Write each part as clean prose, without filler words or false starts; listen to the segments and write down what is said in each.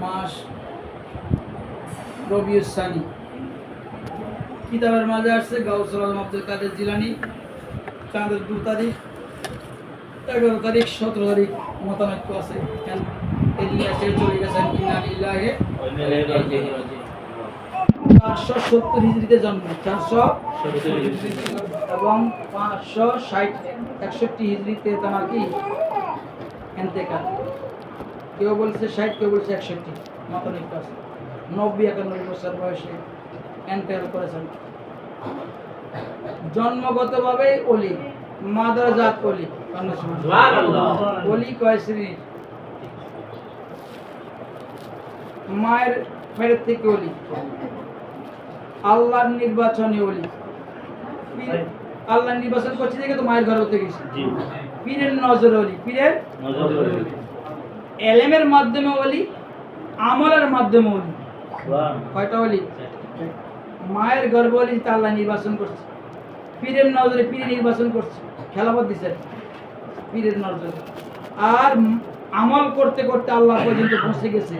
মাস রবিউল সানি। কিতাবের মাঝে আসছে গাউসুল আজম আব্দুল কাদের জিলানী চাঁদের 2 তারিখ, 11 তারিখ, 17 তারিখ মতানৈক্য আছে। এদিকে চলে গেছেন ইন্না লিল্লাহি ওয়া ইন্না ইলাইহি রাজিউন। 470 হিজরিতে জন্ম, 470 এবং 561 হিজরিতে তোমার কি ইন্তেকাল। কেউ বলছে 60, কেউ বলছে 61, মতানৈক্য আছে। 90-91 বছর বয়সে ইন্তেকাল করেছেন। জন্মগতভাবে ওলি, মাদারজাত ওলি। ওলি কয় শ্রেণীর? মায়ের পেটের থেকে ওলি, আল্লাহর নির্বাচনী ওলি। আল্লাহ নির্বাচন করছে দেখে তো মায়ের ঘর হতে গেছে। পীরের নজর ওলি, পীরের এলেমের মাধ্যমে ওলি, আমলের মাধ্যমে ওলি। কয়টা ওলি? মায়ের গর্ভ ওলি, তা আল্লাহ নির্বাচন করছে। পীরের নজরে পীরে নির্বাচন করছে, খেলাফত দিচ্ছেন পীরের নজরে। আর আমল করতে করতে আল্লাহ পর্যন্ত পৌঁছে গেছে।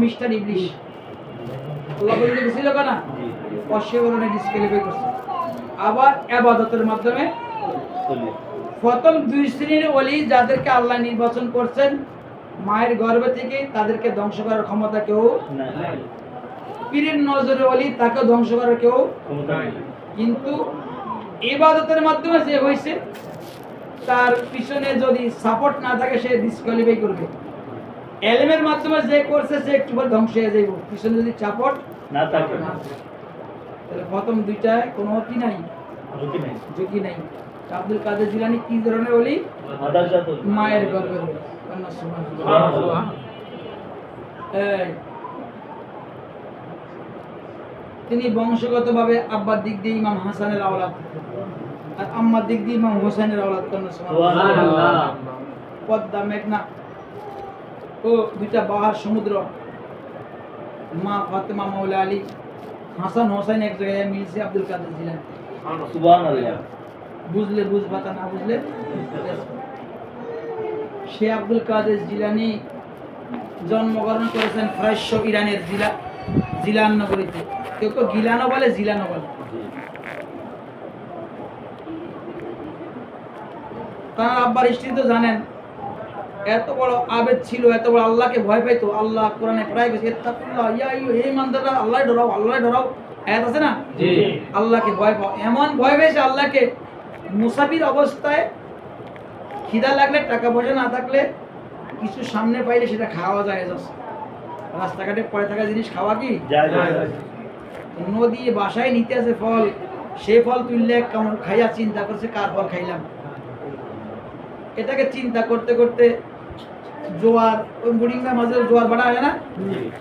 মিস্টার ইবলিশ আল্লাহ পর্যন্ত গেছিল না, অস্বীকরণে ডিসক্যালিফাই করছে। আবার ইবাদতের মাধ্যমে প্রথম 2 শ্রেণীর ওলি যাদেরকে আল্লাহ নির্বাচন করছেন মায়ের গর্ভ থেকে, তাদেরকে ধ্বংস করার ক্ষমতা কেউ নাই। পীরের নজরে ওলি, তাকে ধ্বংস করার কেউ ক্ষমতা নাই। কিন্তু ইবাদতের মাধ্যমে যে হয়েছে, তার পিছনে যদি সাপোর্ট না থাকে সে ডিসক্যালিফাই করবে। এলমের মাধ্যমে যে করছে সে একটু পর ধ্বংস হয়ে যাইব, পিছনে যদি সাপোর্ট না থাকে। তাহলে প্রথম 2টায় কোনো কি নাই, ঝুঁকি নাই। আব্দুল কাদের জিলানী কি ধরনের ওলি? মায়ের গর্ভের ওলি। সুবহানাল্লাহ। তিনি বংশগতভাবে আব্বার দিক দিয়ে ইমাম হাসানের আওলাদ আর আম্মার দিক দিয়ে ইমাম হোসেনের আওলাদ। সুবহানাল্লাহ। পদ্মা, মেঘনা ও 2টা বাহার সমুদ্র, মা ফাতেমা, মাওলা আলী, হাসান হোসেন এক জায়গায় মিলছে আব্দুল কাদের জিলানী। সুবহানাল্লাহ। বুঝলে বুঝবা, তা না বুঝলে। সে আব্দুল কাদের জিলানী জন্মগ্রহণ করেছেন ফারস্য ইরানের জিলান নগরীতে। কেউ কেউ গিলানো বলে, জিলানো বলে। তার আব্বার স্ত্রী তো জানেন, এত বড় আবেদ ছিল, এত বড় আল্লাহকে ভয় পাইতো। আল্লাহ কোরআনে প্রায় বলেছে ইত্তাকুল্লাহ ইয়া আইয়ুহা ইমানদাররা, আল্লাহ ডরাও, আল্লাহ ডরাও। আয়াত আছে না? জি। আল্লাহকে ভয় পাও। এমন ভয় পেয়েছে আল্লাহকে, মুসাফির অবস্থায় খিদা লাগলে, টাকা পয়সা না থাকলে কিছু সামনে পাইলে সেটা খাওয়া যায়। রাস্তাঘাটে পড়ে থাকা জিনিস খাওয়া কি যায়? নদী বাসায় নিতে আছে ফল, সে ফল তুললে কেমন খাইয়া চিন্তা করছে কার ফল খাইলাম। এটাকে চিন্তা করতে করতে জোয়ার, ওই বুড়িঙ্গার মাঝে জোয়ার বাড়া হয় না,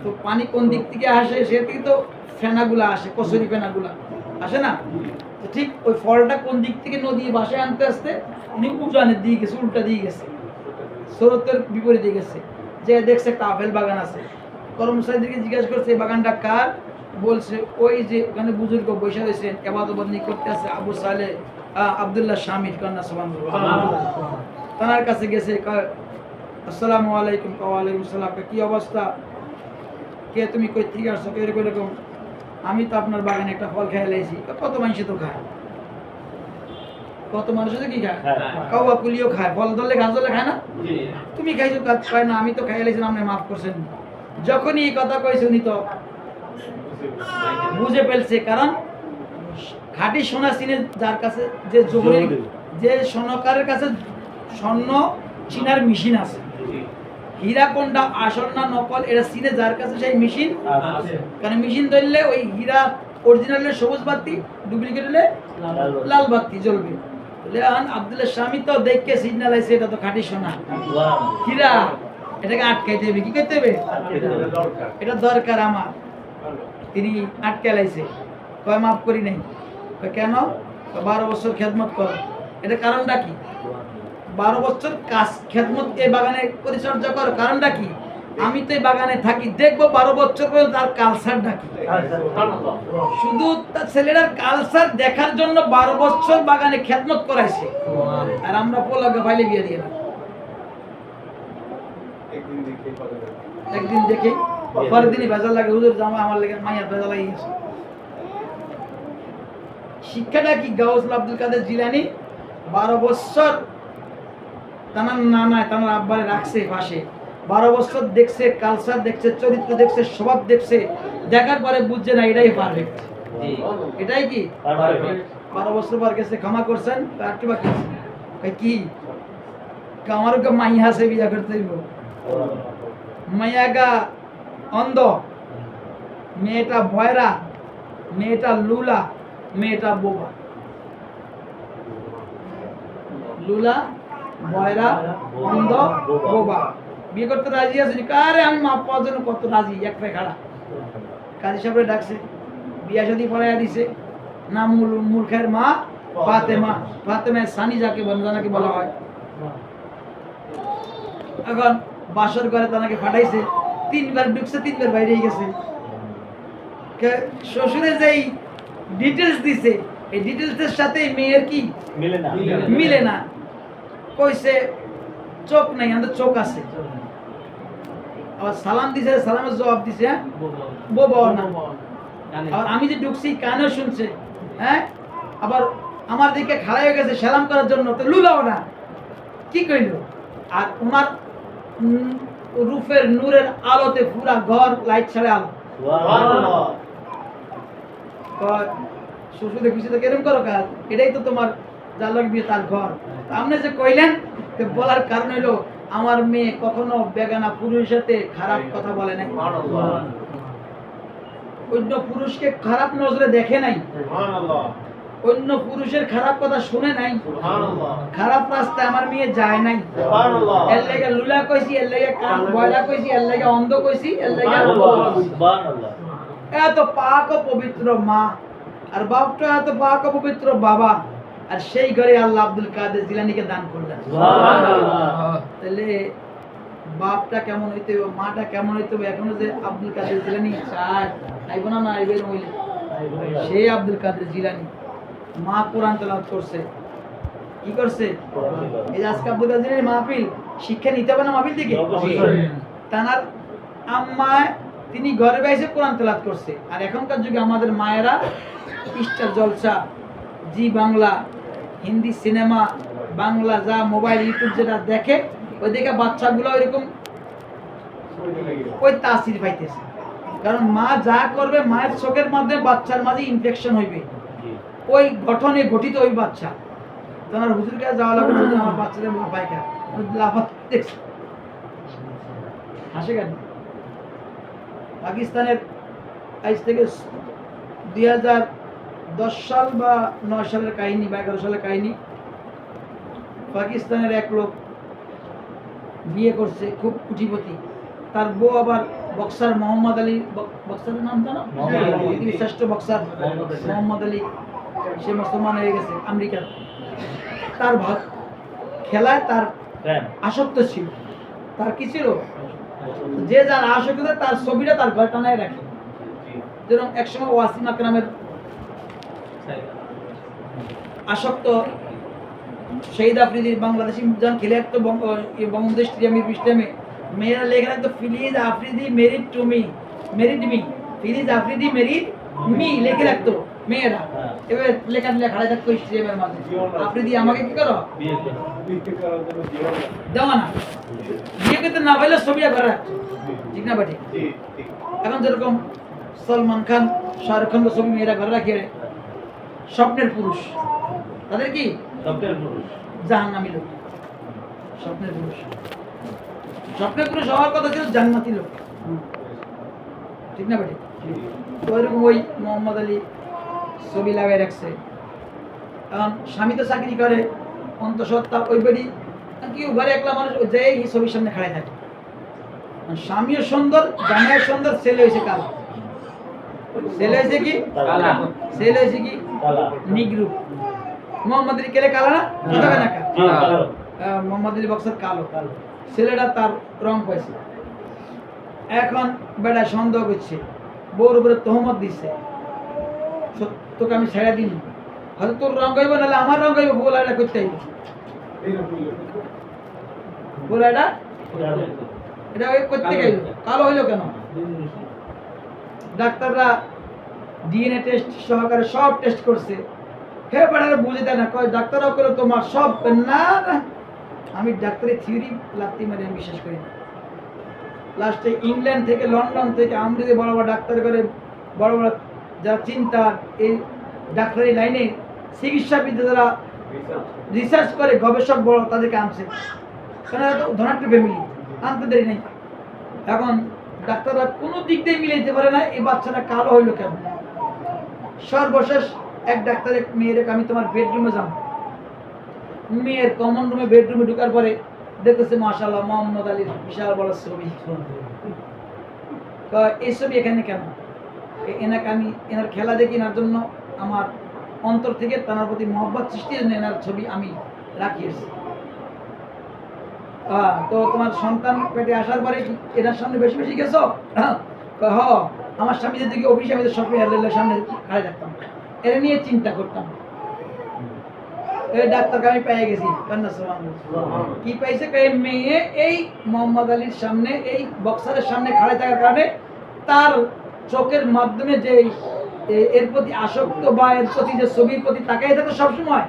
তো পানি কোন দিক থেকে আসে, সে থেকে তো ফেনাগুলা আসে, কচুরি ফেনাগুলা আসে না। ঠিক ওই ফলটা কোন দিক থেকে নদী বাসায় আনতে আসতে উনি উজানের দিয়ে গেছে, উল্টা দিয়ে গেছে, স্রোতের বিপরীতে গেছে। যে দেখছে একটা আপেল বাগান আছে, কর্মচারীদেরকে জিজ্ঞাসা করছে এই বাগানটা কার? বলছে ওই যে ওখানে বুজুর্গ বসে রয়েছেন ইবাদতবন্দি করতে আছে, আবু সালে আব্দুল্লাহ শামির কন্যা। সুবহানাল্লাহ। তার কাছে গেছে, আসসালামু আলাইকুম। ওয়া আলাইকুম আসসালাম। কি অবস্থা? কে তুমি, কই থেকে আসছো? এরকম, আমি তো আপনার বাগানে একটা ফল খেয়ে লাইছি। কত মানুষে তো খায়, কত মানুষ তো কি খায়, কাউয়া কুলিও খায়, ফল ধরলে গাছ ধরলে খায় না। তুমি খাইছো, কাজ খায় না, আমি তো খাই লাইছিলাম, আপনি মাফ করছেন। যখনই এই কথা কইছে উনি তো বুঝে ফেলছে, কারণ খাঁটি সোনা চিনে যার কাছে, যে জহুরি, যে স্বর্ণকারের কাছে স্বর্ণ চিনার মেশিন আছে, হীরা কোনটা আসল না নকল এটা চিনে যার কাছে সেই মেশিন আছে। কারণ মেশিন ধরলে ওই হীরা অরিজিনাল সবুজ বাতি, ডুপ্লিকেট হলে লাল বাতি জ্বলবে। আব্দুল্লাহ স্বামী তো দেখে সিগন্যাল আছে, এটা তো খাঁটি সোনা হীরা, এটাকে আটকাইতে হবে। কি করতে হবে? এটা দরকার আমার। তিনি আটকে লাইছে, কয় মাফ করি নাই। কেন? 12 বছর খেদমত কর। এটা কারণটা কি? 12 বছর কাজ খেদমত এই বাগানে পরিচর্যা কর, কারণটা কি? আমি তো এই বাগানে থাকি, দেখবো 12 বছর পরে তার কালচারটা কি। শুধু তার ছেলেটার কালচার দেখার জন্য 12 বছর বাগানে খেদমত করাইছে, আর আমরা পোলাকে ফাইলে বিয়ে দিয়ে। একদিন দেখে পরের দিনই ভেজাল লাগে, হুজুর জামা আমার লেগে মাইয়ার ভেজাল লাগিয়ে গেছে। শিক্ষাটা কি? গাউস আব্দুল কাদের জিলানী 12 বছর তানার নানায় তানার আব্বারে রাখছে পাশে, 12 বছর দেখছে, কালচার দেখছে, চরিত্র দেখছে, স্বভাব দেখছে, দেখার পরে বুঝছে না এটাই পারফেক্ট। এটাই কি 12 বছর পর গেছে, ক্ষমা করছেন আর কি বাকি আছে? কি আমার ওকে মাইয়া সে বিয়া করতে দিব, মাইয়াগা অন্ধ, মেয়েটা ভয়রা, মেয়েটা লুলা, মেয়েটা বোবা। লুলা, ভয়রা, অন্ধ, বোবা। বিয়ে করতে রাজি আছে? আরে আমি মাপ পাওয়ার জন্য কত রাজি, এক পায়ে খাড়া। কাজী সাহেবরে ডাকছে, বিয়া শাদী পড়াইয়া দিছে। নাম মূর্খের মা ফাতেমা, ফাতেমা সানি যাকে বন্ধনাকে বলা হয়। এখন বাসর ঘরে তাকে ফাটাইছে, 3 বার ঢুকছে, 3 বার বাইরে গেছে। শ্বশুরের যেই ডিটেলস দিছে, এই ডিটেলসের সাথে মেয়ের কি মিলে না। কইছে চোখ নাই, আমাদের চোখ আছে। আবার সালাম দিছে, সালামের জবাব দিছে বোবা না। আবার আমি যে ঢুকছি কানেও শুনছে, হ্যাঁ, আবার আমার দিকে খাড়া হয়ে গেছে সালাম করার জন্য, তো লুলাও না। কি কইল? আর ওনার রূপের নূরের আলোতে পুরা ঘর লাইট ছাড়ে আলো। শ্বশুর দেখি তো কেরম করো কাজ, এটাই তো তোমার যার লাগে বিয়ে তার ঘর। আপনি যে কইলেন, বলার কারণ হইলো আমার মেয়ে কখনো বেগানা পুরুষের সাথে খারাপ কথা বলে নাই, অন্য পুরুষকে খারাপ নজরে দেখে নাই, অন্য পুরুষের খারাপ কথা শুনে নাই, খারাপ রাস্তায় আমার মেয়ে যায় নাই। এর লেগে লুলা কইছি, এর লেগে কান বয়রা কইছি, এর লেগে অন্ধ কইছি, এর লেগে এত পাক ও পবিত্র মা, আর বাপটা এত পাক ও পবিত্র বাবা, আর সেই ঘরে আল্লাহ আব্দুল কাদের জিলানীকে দান করলেন। তাহলে বাপটা কেমন হইতে হবে, মাটা কেমন হইতে হবে, এখনো যে আব্দুল কাদের জিলানী চায় আইব না, আইবেন হইলে সেই আব্দুল কাদের জিলানী। মা কোরআন তেলাওয়াত করছে, কি করছে? এই যে আজকে আব্দুল কাদের জিলানী মাহফিল, শিক্ষা নিতে হবে না মাহফিল থেকে? তানার আম্মা তিনি ঘরে বাইসে কোরআন তেলাওয়াত করছে। আর এখনকার যুগে আমাদের মায়েরা স্টার জলসা, জি বাংলা, হিন্দি সিনেমা, বাংলা যা মোবাইল ইউটিউব যেটা দেখে, ওই দেখে বাচ্চাগুলো ওইরকম ওই তাসির পাইতেছে। কারণ মা যা করবে, মায়ের চোখের মাধ্যমে বাচ্চার মাঝে ইনফেকশন হইবে, ওই গঠনে গঠিত ওই বাচ্চা। তোমার হুজুর কাছে যাওয়া লাগবে, আমার বাচ্চাদের লাফাই খা, লাফাত দেখছে, হাসে কেন? পাকিস্তানের আজ থেকে 2010 সাল বা 9 সালের কাহিনী বা 11 সালের কাহিনী। পাকিস্তানের এক লোক বিয়ে করছে, খুব কুটিপতি, তার বউ আবার বক্সার মোহাম্মদ আলী, বক্সারের নাম জানো? তিনি শ্রেষ্ঠ বক্সার মোহাম্মদ আলী, সে মুসলমান হয়ে গেছে আমেরিকার। তার খেলায় তার আসক্ত ছিল। তার কি ছিল? যে যার আসক্ত তার ছবিটা তার ঘর টানায় রাখে। যেরকম একসময় ওয়াসিম আকরামের আসক্ত শহীদ আফ্রিদির বাংলাদেশি যখন খেলে একটা বঙ্গবন্ধু স্টেডিয়ামের স্টেডিয়ামে মেয়েরা লেখা রাখতো, please Afridi married to me, married me, please Afridi married me লেখে রাখতো মেয়েরা। এবার লেখা খাড়াই থাকতো স্টেডিয়ামের মাঝে, আফ্রিদি আমাকে কি করো দেওয়া না, বিয়ে করতে না পাইলে ছবিটা ঘরে রাখতো, ঠিক না বাটি? এখন যেরকম সলমান খান, শাহরুখ খান ছবি মেয়েরা ঘরে রাখে, স্বপ্নের পুরুষ, তাদের কি জাহান্নামী লোক। স্বপ্নের পুরুষ, স্বপ্নের পুরুষ হওয়ার কথা ছিল জান্নাতি লোক, ঠিক না বেটি? ওইরকম ওই মোহাম্মদ আলী ছবি লাগাই রাখছে। এখন স্বামী তো চাকরি করে, অন্তঃসত্ত্বা ওই বেটি কি ঘরে একলা মানুষ যে এই ছবির সামনে খাড়াই থাকে। স্বামীও সুন্দর, জামাইও সুন্দর, ছেলে হয়েছে কালো। ছেলে হয়েছে কি? ছেলে হয়েছে কি? নিগ্রু। মোহাম্মদ আলী কেলে কালো না? মোহাম্মদ আলী বক্সার কালো, ছেলেটা তার রং পাইছে। এখন বেটা সন্দেহ করছে, বউর উপরে তহমত দিচ্ছে, তোকে আমি ছেড়ে দিন, হয়তো তোর রং গাইব, নাহলে আমার রং গাইব, বলে এটা করতে হইব, বলে এটা এটা করতে গেল কালো হইলো কেন? ডাক্তাররা ডিএনএ টেস্ট সহকারে সব টেস্ট করছে, হে বেড়ারে বুঝে দেয় না, কয় ডাক্তাররাও করে তোমার সব না না। আমি ডাক্তারের থিওরি লাত্তি মারি আমি বিশ্বাস করি না। লাস্টে ইংল্যান্ড থেকে লন্ডন থেকে আমেরিকা বড় বড় ডাক্তার করে বড় বড় যারা চিন্তা এই ডাক্তারি লাইনে চিকিৎসাবিদ্যা যারা রিসার্চ করে গবেষক বড় তাদেরকে আনছে, কারণ এত ধনাঢ্য ফ্যামিলি, আনতে দেরি নেই। এখন ডাক্তাররা কোনো দিক দিয়ে মিলাইতে পারে না এই বাচ্চাটা কালো হইলো কেন। সর্বশেষ এক ডাক্তারের মেয়ের, আমি তোমার বেডরুমে যাও, মেয়ের কমন রুমে বেডরুমে ঢুকার পরে দেখতেছে মাশাআল্লাহ মোহাম্মদ আলীর বিশাল বড় ছবি। এই ছবি এখানে কেন? এনাকে আমি এনার খেলা দেখি, এনার জন্য আমার অন্তর থেকে তার প্রতি মহব্বত সৃষ্টির জন্য এনার ছবি আমি রাখিয়েছি। তো তোমার সন্তান পেটে আসার পরে এনার সামনে বেশি বেশি গেছো? হ, আমার স্বামী যদি অফিসে আমি সব সামনে খাড়াই থাকতাম, এর নিয়ে চিন্তা করতাম। এই ডাক্তারকে আমি পেয়ে গেছি, কি পাইছে? মেয়ে এই মোহাম্মদ আলীর সামনে, এই বক্সারের সামনে খাড়াই থাকার কারণে তার চোখের মাধ্যমে যে এর প্রতি আসক্ত বা এর প্রতি যে ছবির প্রতি তাকাই থাকে সবসময়,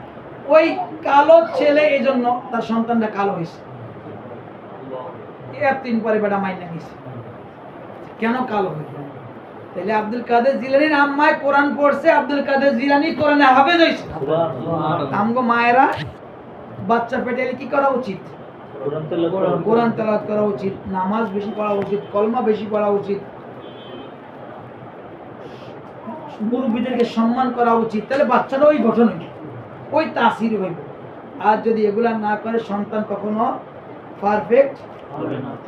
ওই কালো ছেলে এই জন্য তার সন্তানটা কালো হয়েছে। এর 3 পরে বেটা মাইনা গেছে কেন কালো হয়েছে। তাহলে আব্দুল কাদের জিলানীর আম্মায় কোরআন পড়ছে, আব্দুল কাদের জিলানী কোরআনে হাফেজ হয়েছে। আমগো মায়েরা বাচ্চা পেটে কি করা উচিত? কোরআন তেলাওয়াত করা উচিত, নামাজ বেশি পড়া উচিত, কলমা বেশি পড়া উচিত, মুরব্বীদেরকে সম্মান করা উচিত। তাহলে বাচ্চারা ওই গঠন হইবে, ওই তাসির হইবে। আর যদি এগুলা না করে সন্তান কখনো পারফেক্ট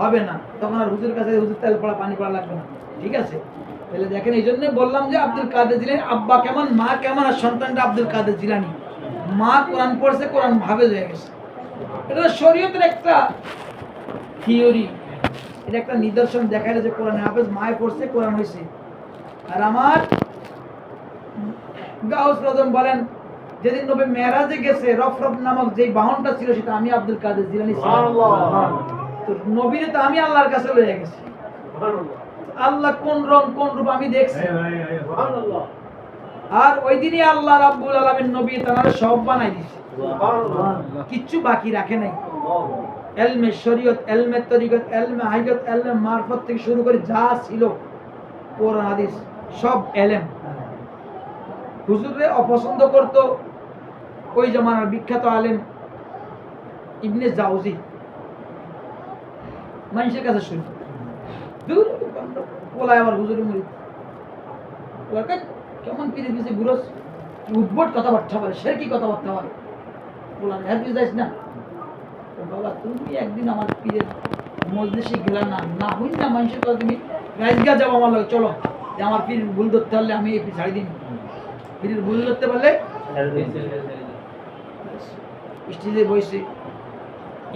হবে না, তখন আর হুজুর কাছে হুজুর তেল পড়া পানি পড়া লাগবে না। ঠিক আছে? তাহলে দেখেন, এই জন্য বললাম যে আব্দুল কাদের জিলানী আব্বা কেমন মা কেমন, আর সন্তানটা আব্দুল কাদের জিলানী। মা কোরআন পড়ছে, কোরআন হাফেজ হয়ে গেছে। এটা শরীয়তের একটা থিওরি, এটা একটা নিদর্শন দেখাইলে যে কোরআন হাফেজ মায়ে পড়ছে, কোরআন হয়েছে। আর আমার গাউস আজম বলেন, যেদিন নবী মেরাজে গেছে, রফরফ নামক যে বাহনটা ছিল সেটা আমি আব্দুল কাদের জিলানী ছিলাম। তো নবীরে তো আমি আল্লাহর কাছে লয়ে গেছি। আল্লাহ কোন রং কোন রূপ আমি দেখছি। আর ওই দিনই আল্লাহ রাব্বুল আলামিন নবী তাআলা সব বানাই দিয়েছে, কিচ্ছু বাকি রাখে নাই। ইলমে শরীয়ত, ইলমে তরিকত, ইলমে হাকিকত, ইলমে মারফত থেকে শুরু করে যা ছিল কোরআন হাদিস সব ইলম। হুজুরে অপছন্দ করত ওই জামানার বিখ্যাত আলেম ইবনে জাওজি, মানুষের কাছে শুনি দূর পোলায় আবার হুজুরে মুড়ি কেমন পিড়ে পিছিয়ে ঘুরোস, উদ্ভট কথাবার্তা বলে, সে কি কথাবার্তা বলে, পোলা হ্যাপি যাইস না। বাবা তুমি একদিন আমার পীরের মজলিসে গেলা না, না হইন না মানুষের কথা, তুমি রাইজগা যাবো আমার লাগে, চলো যে আমার পীর ভুল ধরতে পারলে আমি এই ছাড়ি দিন, পীরের ভুল ধরতে পারলে স্টেজে বসে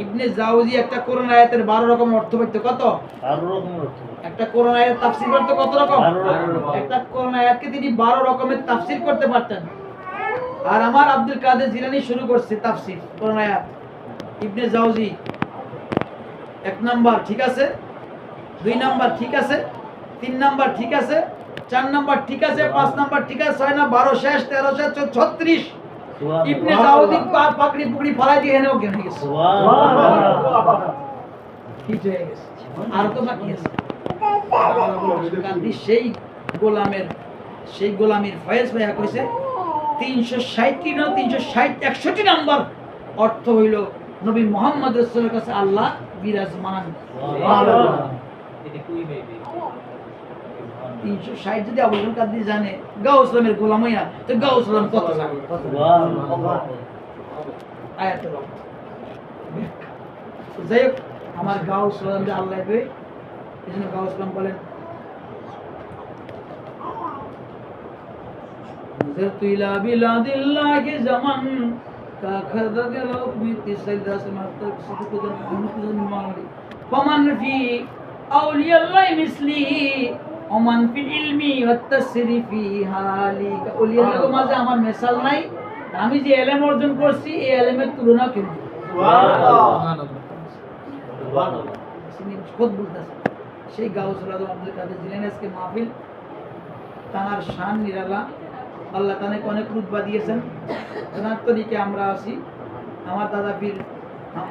ইবনে জাওজি একটা কোরআন আয়াতের 12 রকমের অর্থ পাইতো। কত? 12 রকমের অর্থ। একটা কোরআন আয়াত তাফসীর করতে কত রকম? একটা কোরআন আয়াতকে তিনি 12 রকমের তাফসীর করতে পারতেন। আর আমার আব্দুল কাদের জিলানী শুরু করছে তাফসীর কোরআন আয়াত। ইবনে জাওজি 1 নাম্বার ঠিক আছে, 2 নাম্বার ঠিক আছে, 3 নাম্বার ঠিক আছে, 4 নাম্বার ঠিক আছে, 5 নাম্বার ঠিক আছে, 6 না 12 শেষ, 13 শেষ, 36। ইবনে জাওজি পাকড়ি পুকড়ি ফলাই দিয়ে এনেও গেছে, সুবহানাল্লাহ, ঠিক হয়ে গেছে। আর তো বাকি আছে কান্দি সেই গোলামের ফয়েজ ভাইয়া কইছে 360 না 360 61 নাম্বার অর্থ হইল নবী মুহাম্মদ রাসূলের কাছে আল্লাহ বিরাজমান। সুবহানাল্লাহ, এটা কই ভাইবে 360 যদি আবু বকর কাদি জানে গাউসলামের গোলাম হইয়া, তো গাউসলাম কত জানে? সুবহানাল্লাহ। আয়াতুল যাই হোক, আমার গাউসলাম যে আল্লাহ বে, এজন্য গাউসলাম বলেন নজরতু ইলা বিলাদিল্লাহি জামান কা খাদাল মিতি সাইদাস মাতাক সুকুদান অনুকুদান মালি ফামান ফি আউলিয়াল্লাহি মিসলি ওমান ফিল ইলমি ওয়াত তাসরিফি হালি। আউলিয়াদের মাঝে আমার মিসাল নাই, আমি যে ইলম অর্জন করছি এই ইলমের তুলনা কেন? সুবহানাল্লাহ, সুবহানাল্লাহ। তিনি খোদ বলতেছে সেই গাউসুল আজম আব্দুল কাদের জিলানী আজকে মাহফিল তাঁর শান নিরালা আল্লাহ তাকে অনেক রুতবা দিয়েছেন। তাঁর তরিকে আমরা আছি। আমার দাদা পীর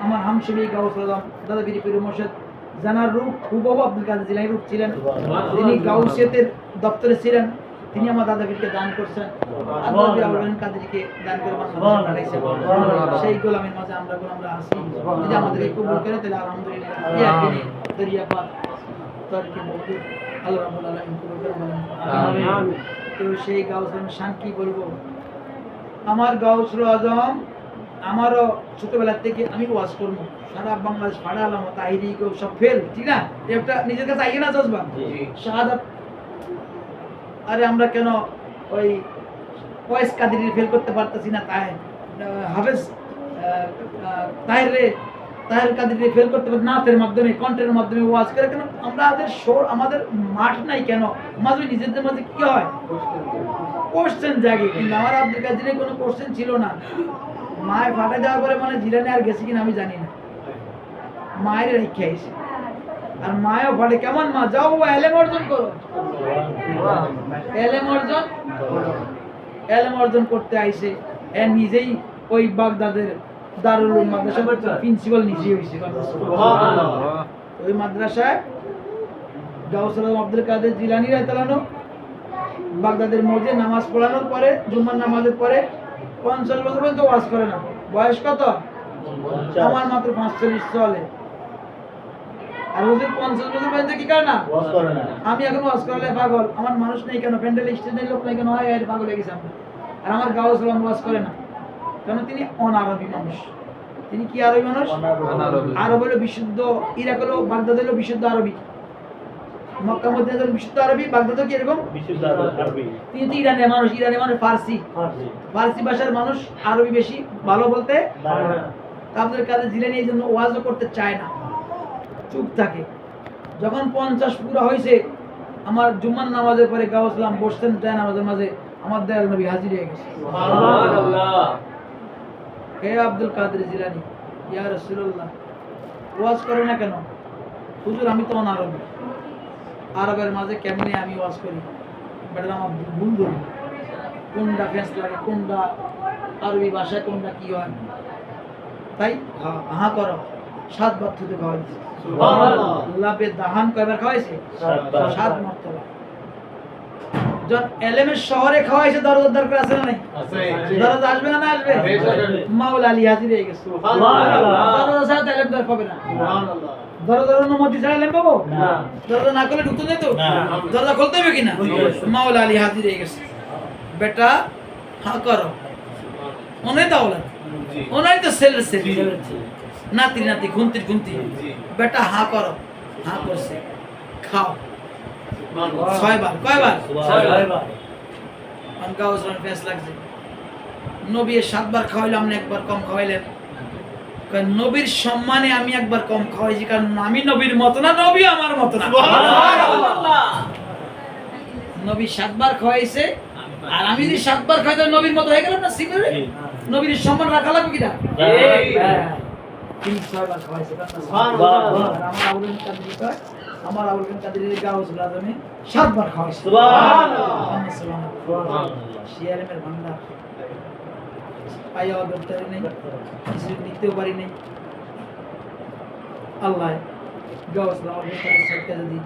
আমার হামশবি গাউসুল আজম দাদা পীর পীর মুর্শিদ জানার রূপ হুবহু আব্দুল কাদের জিলানী রূপ ছিলেন। তিনি গাউসিয়াতের দপ্তরে ছিলেন। তিনি আমার দাদা পীরকে দান করছেন, আল্লাহ আব্দুল কাদেরকে দান করে পাঠাইছেন। সেই গোলামের মাঝে আমরা গোলামরা আছি। যদি আমাদের কবুল করে তাহলে আলহামদুলিল্লাহ ইয়াকিনে দরিয়াপাত তরিকে মওজুদ আল্লাহ রাব্বুল আলামিন কবুল করে বলেন আমিন। তো সেই গাউসুল শান কি বলবো, আমার গাউসুল আজম আমারও ছোটবেলা থেকে আমি ওয়াজ করবো সারা বাংলাদেশ ফাড়া আলাম তাহিরি কেউ সব ফেল, ঠিক না? একটা নিজের কাছে আইয়ে না জজবা শাহাদাত। আরে আমরা কেন ওই ওয়াইস কাদিরি ফেল করতে পারতেছি না, তাই হাফেজ তাহের কাদিরি ফেল করতে পারছি নাতের মাধ্যমে কণ্ঠের মাধ্যমে ওয়াজ করে, কেন আমাদের সুর আমাদের মাঠ নাই কেন? মাঝে নিজেদের মাঝে কি হয় কোশ্চেন জাগে, কিন্তু আমার আব্দুল কাদিরের কোনো কোশ্চেন ছিল না। মায়ের ফাটা যাওয়ার পরে মানে জিলানি আর গেছে কিনা আমি জানি না, মায়ের রেখে আইসে। আর মায়ও ফাটে কেমন মা, যাও বাবা এলেম অর্জন করো, এলেম অর্জন করতে আইসে। এ নিজেই ওই বাগদাদের দারুল উলুম মাদ্রাসার প্রিন্সিপাল নিজেই হইছে। ওই মাদ্রাসায় গাউসুল আজম আব্দুল কাদের জিলানী রাদিয়াল্লাহু আনহু বাগদাদের মসজিদে নামাজ পড়ানোর পরে জুম্মার নামাজের পরে 50 বছর পর্যন্ত ওয়াজ করে না। বয়স কত? আমার মাত্র 45 চলে। আর হুজুর 50 বছর পর্যন্ত কি করে না? ওয়াজ করে না। আমি এখন ওয়াজ করলে পাগল, আমার মানুষ নেই কেন, প্যান্ডেল স্টেজে লোক নাই কেন, হয় আর পাগল হয়ে গেছে আমরা। আর আমার গাউসুল আজম ওয়াজ করে না কারণ তিনি অনারবি মানুষ। তিনি কি আরবি মানুষ? আরব হলো বিশুদ্ধ, ইরাক হলো বাগদাদ হলো বিশুদ্ধ আরবি, মক্কা মদিনা হলো বিশুদ্ধ আরবি, বাগদাদ কি এরকম বিশুদ্ধ আরবি। তিনি তো ইরানের মানুষ, ইরানের মানুষ ফার্সি ভাষার মানুষ, আরবি বেশি ভালো বলতে পারে না। আব্দুল কাদের জিলানী এই জন্য ওয়াজও করতে চায় না, চুপ থাকে। যখন 50 পুরা হয়েছে, আমার জুম্মার নামাজের পরে গাউসুল আজম বসতেন যায় নামাজের মাঝে, আমার দয়াল নবী হাজির হয়ে গেছে। সুবহানাল্লাহ। হে আব্দুল কাদের জিলানী, ইয়া রাসূলুল্লাহ ওয়াজ করো না কেন? হুজুর আমি তো অনারবি, আরবের মাঝে কেমনে আমি ওয়াজ করি, বেটা আমার ভুল ধরি, কোনটা ফেস লাগে, কোনটা আরবি ভাষায় কোনটা কি হয়, তাই হা করো। 7 বার থুতে খাওয়াইছে। সুবহানাল্লাহ। লাভে দাহান কয়বার খাওয়াইছে? 7 মর্তবা। যখন এলেমের শহরে খাওয়াইছে, দরজার দরকার আছে না নাই? আছে। দরজা আসবে না আসবে? মাওলা আলী হাজির হয়ে গেছে। সুবহানাল্লাহ। দরজা ছাড়া এলেম দরকার পাবে না। সুবহানাল্লাহ। দরজার অনুমতি ছাড়া এলেম পাবো না। দরজা না করলে ঢুকতে যেত না, দরজা খুলতে হবে কিনা? মাওলা আলী হাজির হয়ে গেছে। বেটা হা করো, ওনে দাওলা ওনাই তো সেলের সেল, নাতি নাতি খুন্তির খুন্তি, বেটা হা করো, হা করছে, খাও। 6 বার। কয়বার? 6 বার। গাউসুল আজম ফেস লাগছে, নবী 7 বার খাওয়াইলাম না, একবার কম খাওয়াইলেন। নবীর সম্মানে আমি একবার কম খাওয়াইছি, কারণ আমি নবীর মতো না, নবী আমার মতো না। সুবহানাল্লাহ। নবী 7 বার খাওয়াইছে, আর আমি যদি 7 বার খাই তাহলে নবীর মতো হয়ে গেলাম না? সিঙ্গেল নবীর সম্মান রাখা লাগবে কিনা? তিনি 6 বার খাওয়াইছে। সুবহানাল্লাহ। আমার আবুল কাদের গাউসুল আজমে 7 বার খাওয়াইছে। সুবহানাল্লাহ। সুবহানাল্লাহ। শিয়ালের ভান্ডার পাইয়া দরকার নেই, কিছু নিতেও পারি নাই। আল্লাহ গাউসুল আজমের সাথে যদি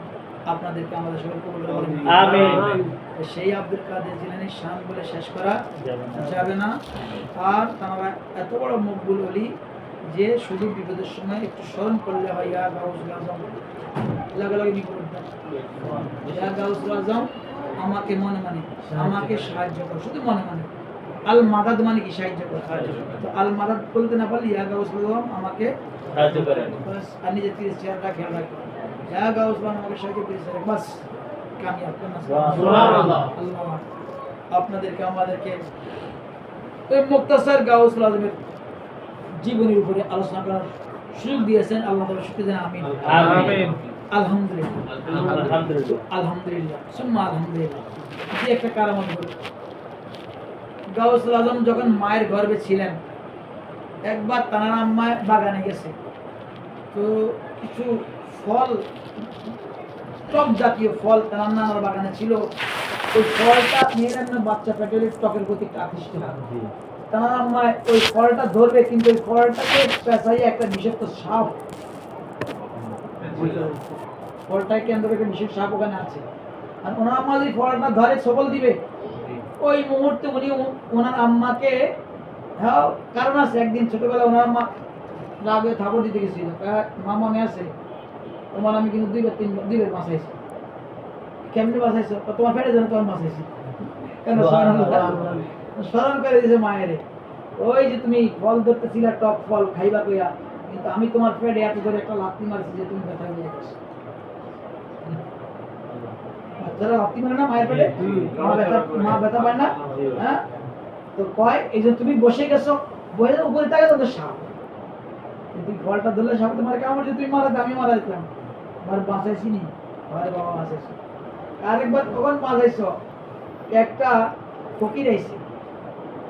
আপনাদেরকে আমাদের সবাই কবুল করে আমিন। সেই আব্দুল কাদের জিলানীর শান বলে শেষ করা যাবে না। আর তারা এত বড় মকবুল ওলি যে শুধু বিপদের সময় একটু স্মরণ করলে হয়, ইয়া গাউসুল আজম, লাগে লাগে বিপদ দেয়, ইয়া গাউসুল আজম আমাকে মনে মানে আমাকে সাহায্য করো, শুধু মনে মানে। আল মাদাদ মানে কি? সাহায্য করো। তো আল মাদাদ বলতে না পারলে ইয়া গাউসুল আজম আমাকে সাহায্য করেন, আর নিজের চেহারাটা খেয়াল রাখবেন। ইয়া গাউসুল আজম আমাকে সাহায্য করেন, বাস কামিয়াব করুন। সুবহানাল্লাহ। আল্লাহ আপনাদেরকে আমাদেরকে এই মুক্তাসার গাউসুল আজমের জীবনের উপরে আলোচনা করার সুযোগ দিয়েছেন। আল্লাহ তাআলা শুকরিয়া জানাই। আমিন আমিন। আলহামদুলিল্লাহ আলহামদুলিল্লাহ আলহামদুলিল্লাহ সুম্মা আলহামদুলিল্লাহ। কি একটা কারামত হলো। গাউসুল আজম যখন মায়ের গর্ভে ছিলেন, একবার তানার আম্মা বাগানে গেছে, তো কিছু ফল, টক জাতীয় ফল তার নানার বাগানে ছিল। ওই ফলটা মেয়ের এমন বাচ্চা পেটের টকের প্রতি একটু আকৃষ্ট হয়। তার আম্মা ওই ফলটা ধরবে, কিন্তু ওই ফলটাকে পেঁচাইয়া একটা বিষাক্ত সাপ, ফলটাকে কেন্দ্র করে বিষাক্ত সাপ ওখানে আছে। আর ওনার আম্মা যদি ফলটা ধরে সবল দিবে, ওই মুহূর্তে উনি ওনার আম্মাকে, হ্যাঁ কারণ আছে, একদিন ছোটবেলা ওনার আম্মা রাগে থাপড় দিতে গেছিল, মা মনে আছে তোমার আমি কিন্তু দুইবার বাঁচাইছি। কেমনি বাঁচাইছো? তোমার ফেটে যেন তোমার বাঁচাইছি। কেন? স্মরণ করে দিয়েছে মায়েরে, ওই যে তুমি ফল ধরতেছিলা টক ফল খাইবা কইয়া, কিন্তু আমি তোমার পেটে এত ধরে একটা লাথি মারছি যে তুমি ব্যথা হয়ে গেছো। বাচ্চারা লাথি মারে না মায়ের পেটে? মা ব্যথা পায় না? হ্যাঁ, তো কয় এই যে তুমি বসে গেছো, বসে উপরে থাকে তোমাদের সাপ, কিন্তু ফলটা ধরলে সাপ তোমার কামড় যে তুমি মারা, আমি মারা যেতাম। আমার বাঁচাইছি নি, আমার বাবা বাঁচাইছো। আরেকবার কখন বাঁচাইছো? একটা ফকির আইছে,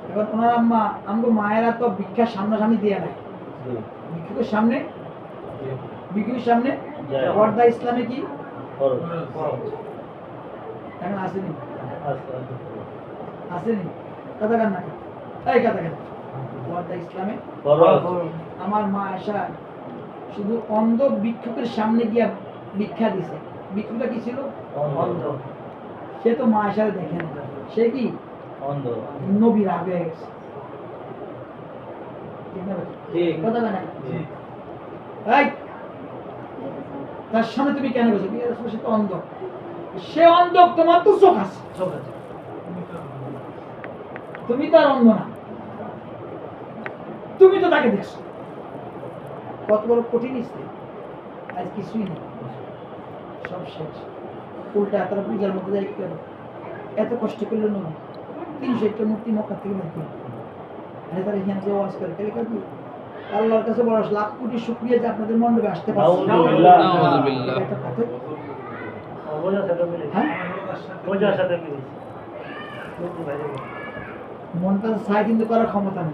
এবার ওনার আম্মা, আমগো মায়েরা তো ভিক্ষার সামনাসামনি দিয়ে নাই, ভিক্ষুকের সামনে, ভিক্ষুকের সামনে পর্দা ইসলামে কি এখন আসেনি? আসেনি? কথা কান না, এই কথা কেন? পর্দা ইসলামে আমার মা আয়েশা শুধু অন্ধ ভিক্ষুকের সামনে গিয়া ভিক্ষা দিছে। ভিক্ষুকটা কি ছিল? অন্ধ। সে তো মা আয়েশারে দেখে না, সে কি অন্ধ, নবীর আগে হয়ে গেছে। কথা কেন? এই তার সামনে তুমি কেন গেছো? সে তো অন্ধ। সে অন্ধ, তোমার তো চোখ আছে, তুমি তার অন্ধ না, তুমি তো তাকে দেখছো। কত বড় কঠিন স্ত্রী, আজ কিছুই নেই, সব শেষ। উল্টা তারা পূজার মধ্যে যাই কেন? এত কষ্ট করলো না, 300 মূর্তি মক্কা থেকে বের করে তারা এখানে যে ওয়াজ করে, তাহলে কি আল্লাহর কাছে বড় লাখ কোটি শুকরিয়া যে আপনাদের মণ্ডপে আসতে পারছি। মনটা চাই কিন্তু করার ক্ষমতা নেই।